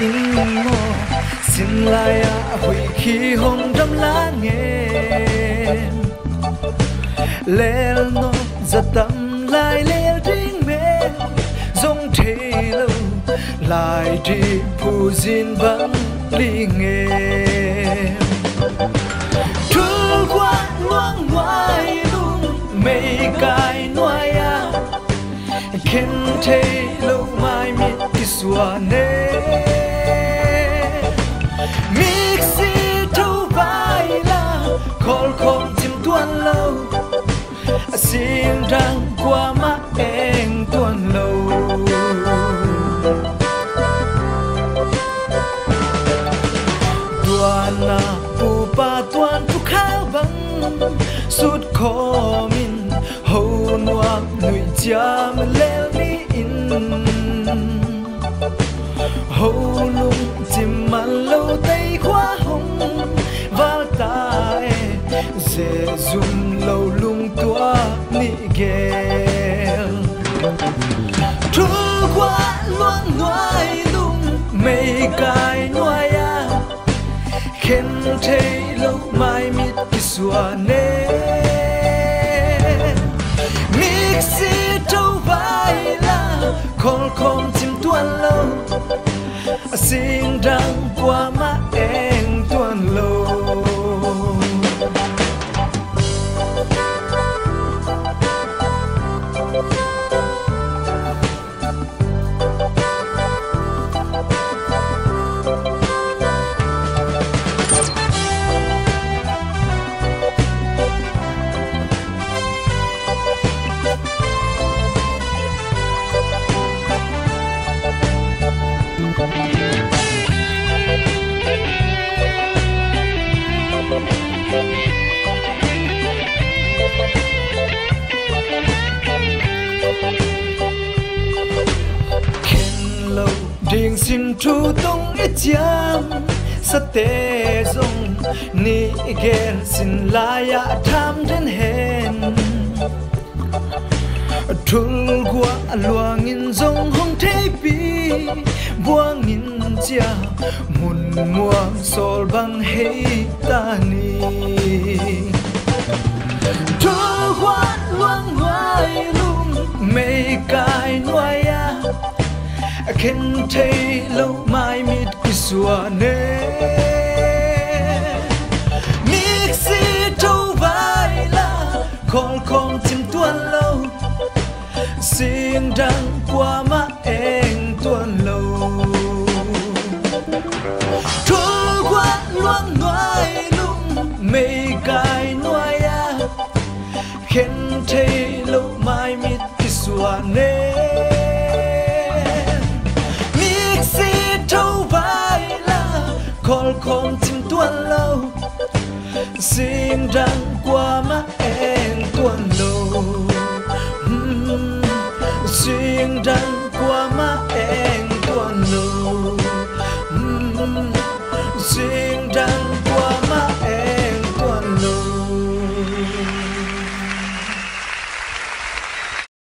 in mo xin lại hủy khi hồng đâm lá nghe lên nó giật tâm lại lên tiếng mẹ giống thế lâu lại đi phù duyên vắng ly nghe trôi qua ngoan ngoại luôn mây cài noai khen thế lâu mai miết đi xua nê mixi thâu vai la khol khom chim tuan lâu xin răng qua mắt em tuan lâu tuan na pu pa tuan pu khao băng suốt khó min hầu noa người cha mà leo đi in hầu lung chim mà lâu tay khóa hồng và tai dễ dùng lâu lung tua nị ghel trôi qua loan ngoai lung mây cài noai khen thế lâu mai miết đi xua nê mixi trâu vai la khol khom chim tuan lâu xin răng qua mắt em tuan lâu điền xin tru tung ít cham sa te zong ni gen xin laya tham đến hen thul qua luang in zong hong thế bi buang in chia mun muang sol bang hey ta ni thul qua luang ngoài lung mây cài noai khen thế lâu mai miết quy xua nê mixi trâu vai la khol khom chim tuan lâu xin răng qua mắt em tuan lâu trôi qua loan ngoai lung mây cài noai khen thế lâu mai miết quy xua nê khol khom chim tuan lâu xin răng qua mắt em tuan lâu xin răng qua mắt em